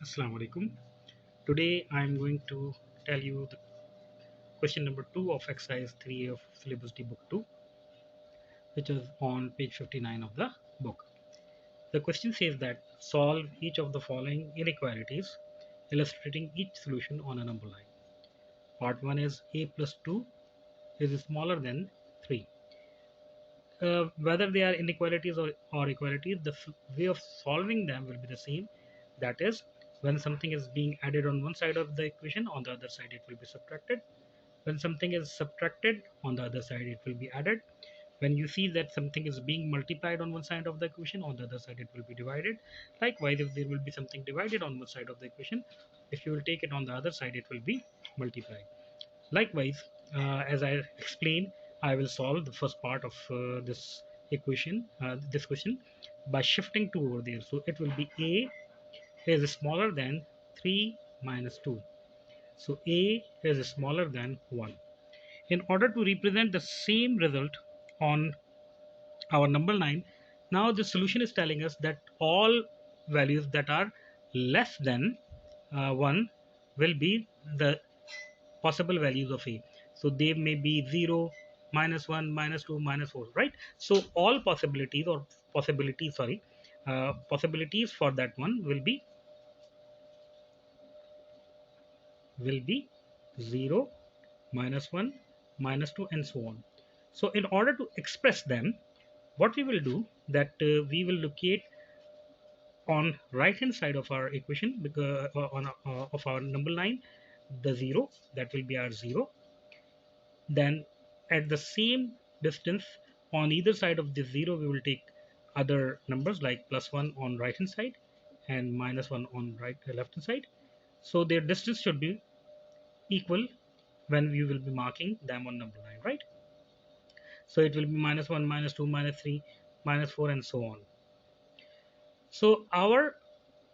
Assalamu alaikum. Today I am going to tell you the question number 2 of exercise 3 of syllabus D book 2, which is on page 59 of the book. The question says that solve each of the following inequalities illustrating each solution on a number line. Part 1 is a plus 2 is smaller than 3. Whether they are inequalities or equalities, the way of solving them will be the same. That is, when something is being added on one side of the equation, on the other side it will be subtracted. When something is subtracted, on the other side it will be added. When you see that something is being multiplied on one side of the equation, on the other side it will be divided. Likewise, if there will be something divided on one side of the equation, if you will take it on the other side, it will be multiplied. Likewise, as I explained, I will solve the first part of this question, by shifting 2 over there. So it will be a is smaller than 3 minus 2. So a is smaller than 1. In order to represent the same result on our number line, now the solution is telling us that all values that are less than 1 will be the possible values of a. So they may be 0, minus 1, minus 2, minus 4, right? So all possibilities or possibilities, sorry, possibilities for that one will be 0, minus 1, minus 2, and so on. So in order to express them, what we will do that we will locate on right hand side of our equation, because of our number line, the 0, that will be our 0. Then at the same distance on either side of this 0, we will take other numbers like plus 1 on right hand side and minus 1 on left hand side. So their distance should be equal when we will be marking them on number line, right? So it will be minus 1, minus 2, minus 3, minus 4, and so on. So our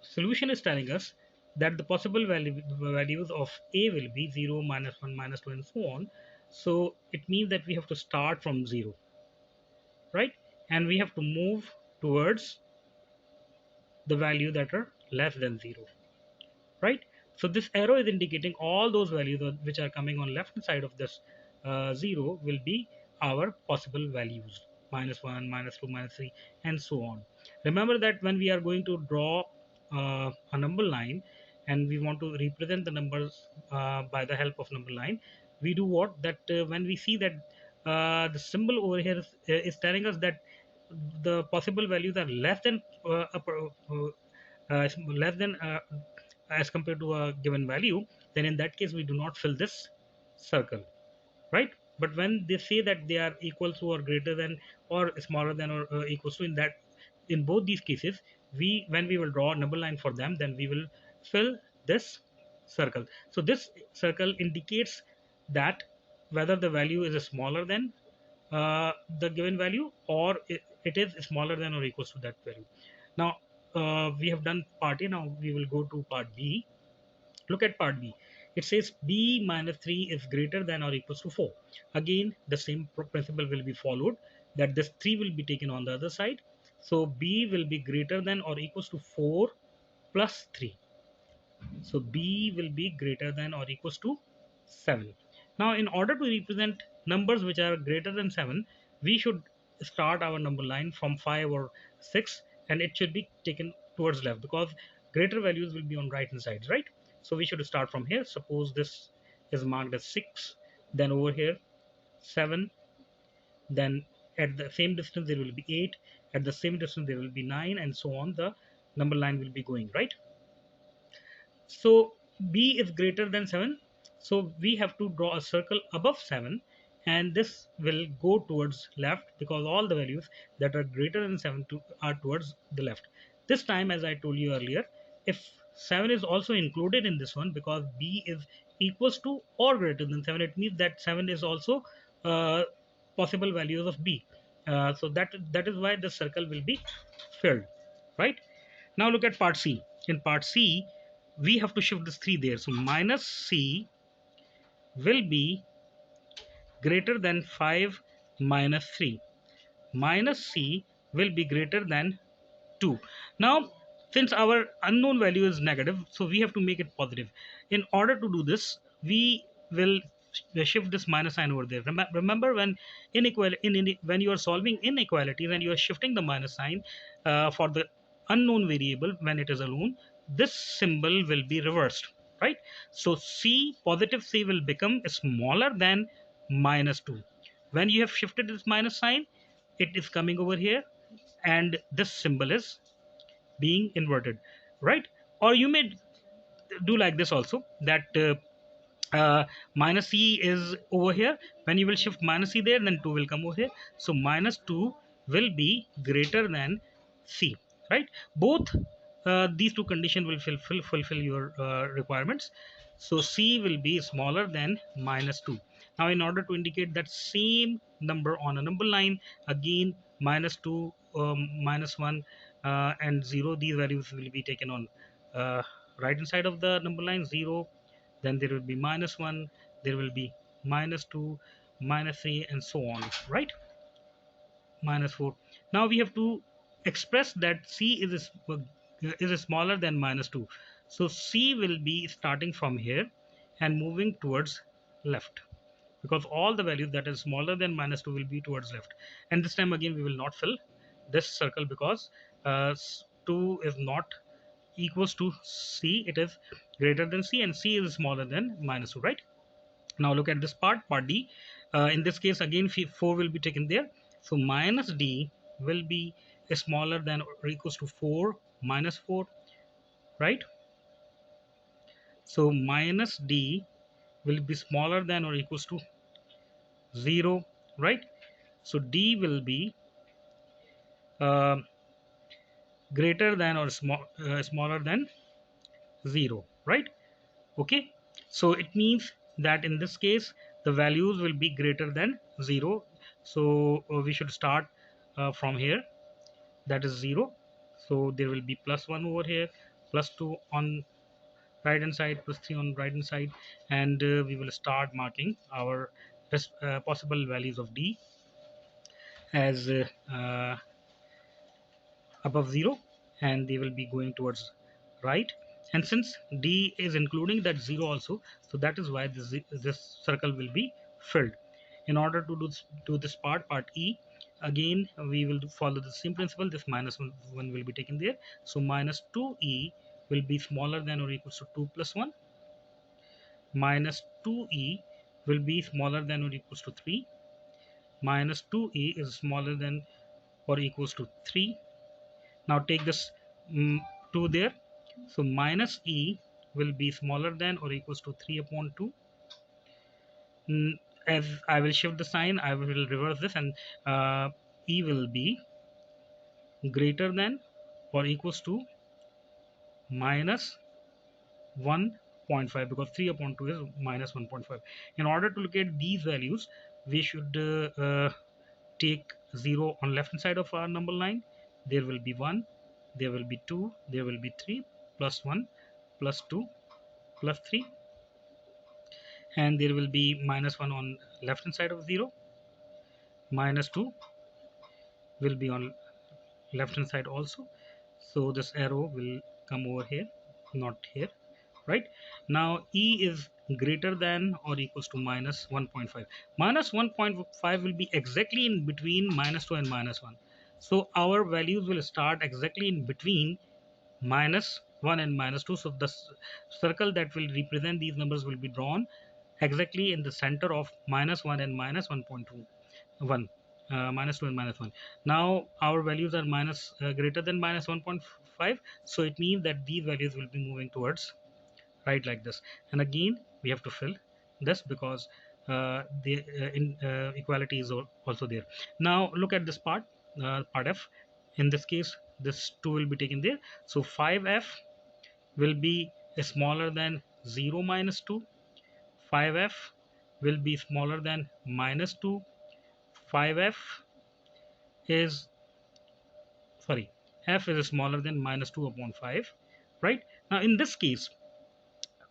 solution is telling us that the possible values of a will be 0, minus 1, minus 2, and so on. So it means that we have to start from 0, right? And we have to move towards the value that are less than 0, right? So this arrow is indicating all those values which are coming on left side of this 0 will be our possible values, minus 1, minus 2, minus 3, and so on. Remember that when we are going to draw a number line and we want to represent the numbers by the help of number line, we do what that when we see that the symbol over here is telling us that the possible values are less than less than as compared to a given value, then in that case we do not fill this circle, right? But when they say that they are equal to or greater than or smaller than or equals to, in that, in both these cases, we when we will draw a number line for them, then we will fill this circle. So this circle indicates that whether the value is smaller than the given value, or it is smaller than or equals to that value. Now we have done part A. Now we will go to part B. Look at part B. It says b minus 3 is greater than or equals to 4. Again, the same principle will be followed, that this 3 will be taken on the other side. So b will be greater than or equals to 4 plus 3. So b will be greater than or equals to 7. Now in order to represent numbers which are greater than 7, we should start our number line from 5 or 6, and it should be taken towards left, because greater values will be on right hand side, right? So we should start from here. Suppose this is marked as 6, then over here 7, then at the same distance there will be 8, at the same distance there will be 9, and so on the number line will be going, right? So b is greater than 7. So we have to draw a circle above 7, and this will go towards left, because all the values that are greater than 7 are towards the left. This time, as I told you earlier, if 7 is also included in this one, because b is equals to or greater than 7, it means that 7 is also possible values of b. So that is why the circle will be filled, right? Now look at part C. In part C, we have to shift this 3 there. So minus C will be greater than 5 minus 3. Minus C will be greater than 2. Now Since our unknown value is negative, so we have to make it positive. In order to do this, we will shift this minus sign over there. Remember, when when you are solving inequalities and you are shifting the minus sign for the unknown variable when it is alone, this symbol will be reversed, right? So c, positive c, will become smaller than minus 2. When you have shifted this minus sign, it is coming over here, and this symbol is being inverted, right? Or you may do like this also, that minus c is over here. When you will shift minus c there, then 2 will come over here, so minus 2 will be greater than c, right? Both these two conditions will fulfill your requirements. So c will be smaller than minus 2. Now in order to indicate that same number on a number line, again minus 2, minus 1, and 0, these values will be taken on right hand side of the number line. 0, then there will be minus 1, there will be minus 2, minus 3, and so on, right? Minus 4. Now we have to express that c is smaller than minus 2. So c will be starting from here and moving towards left, because all the values that is smaller than minus 2 will be towards left. And this time again we will not fill this circle, because 2 is not equals to c, it is greater than c, and c is smaller than minus 2, right? Now look at this part d. In this case again 4 will be taken there, so minus d will be smaller than or equals to 4 minus 4, right? So minus d will be smaller than or equals to 0, right? So d will be uh, greater than or smaller than 0, right? Okay, so it means that in this case the values will be greater than 0. So we should start from here, that is 0. So there will be plus 1 over here, plus 2 on right hand side, plus 3 on right hand side, and we will start marking our possible values of d as above 0, and they will be going towards right. And since d is including that 0 also, so that is why this circle will be filled. In order to do this part e, again we will follow the same principle. This minus 1 will be taken there, so minus 2e will be smaller than or equals to 2 plus 1. Minus 2e will be smaller than or equals to 3. Minus 2e is smaller than or equals to 3. Now take this 2 there, so minus e will be smaller than or equals to 3 upon 2. As I will shift the sign, I will reverse this, and e will be greater than or equals to minus 1.5, because 3 upon 2 is minus 1.5. In order to locate these values, we should take 0 on left hand side of our number line. There will be 1, there will be 2, there will be 3, plus 1, plus 2, plus 3, and there will be minus 1 on left hand side of 0. Minus 2 will be on left hand side also, so this arrow will come over here, not here, right? Now e is greater than or equals to minus 1.5. Minus 1.5 will be exactly in between minus 2 and minus 1, so our values will start exactly in between minus 1 and minus 2. So the circle that will represent these numbers will be drawn exactly in the center of minus 1 and minus 1.21, minus 2 and minus 1. Now our values are minus greater than minus 1.5, so it means that these values will be moving towards right, like this. And again we have to fill this, because the equality is also there. Now look at this part f. In this case this 2 will be taken there, so 5f will be smaller than 0 minus 2. 5f will be smaller than minus 2. 5f is, sorry, f is smaller than minus 2 upon 5, right? Now in this case,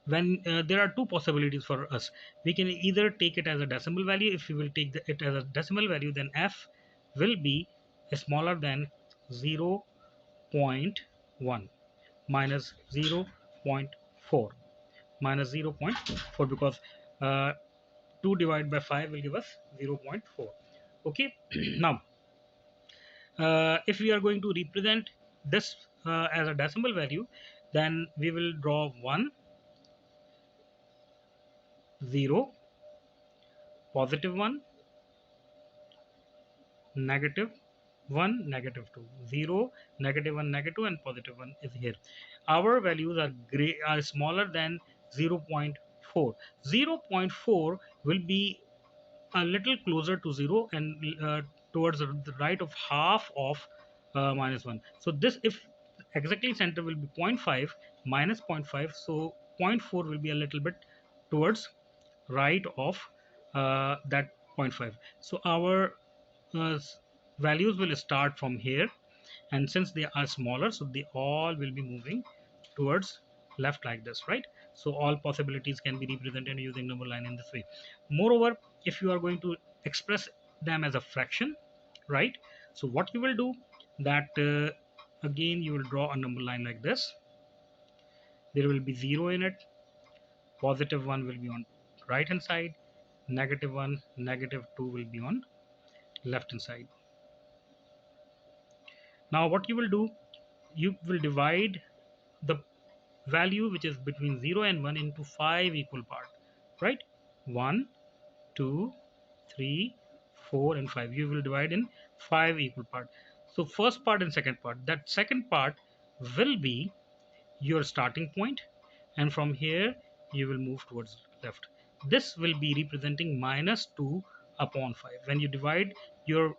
when there are two possibilities for us, we can either take it as a decimal value. If we will take it as a decimal value, then f will be smaller than 0.1, minus 0.4, minus 0.4, because uh, 2 divided by 5 will give us 0.4. Okay. Now if we are going to represent this as a decimal value, then we will draw 1, 0, positive 1, negative 1, negative 2, 0, negative 1, negative 2, and positive 1 is here. Our values are smaller than 0.4. 0.4 will be a little closer to 0, and towards the right of half of minus 1. So this, if exactly center will be zero point 0.5 minus zero point 0.5, so zero point 0.4 will be a little bit towards right of that zero point 0.5. So our uh, values will start from here, and since they are smaller, so they all will be moving towards left like this, right? So all possibilities can be represented using number line in this way. Moreover, if you are going to express them as a fraction, right, so what you will do, that again you will draw a number line like this. There will be 0 in it, positive 1 will be on right hand side, negative 1, negative 2 will be on left hand side. Now what you will do, you will divide the value which is between 0 and 1 into 5 equal parts, right? 1, 2, 3, 4, and 5. You will divide in 5 equal parts. So first part and second part, that second part will be your starting point, and from here you will move towards left. This will be representing minus 2 upon 5. When you divide your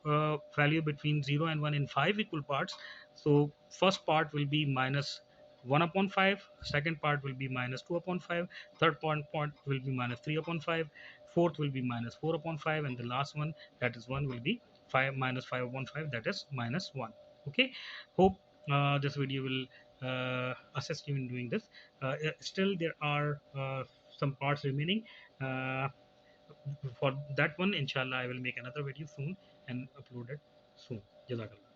value between 0 and 1 in 5 equal parts, so first part will be minus 1 upon 5, second part will be minus 2 upon 5, third part will be minus 3 upon 5, fourth will be minus 4 upon 5, and the last one, that is 1, will be 5 minus 5 upon 5, that is minus 1. Okay, hope this video will assist you in doing this. Still there are some parts remaining. uh, for that one, inshallah, I will make another video soon and upload it soon. Jazakallah.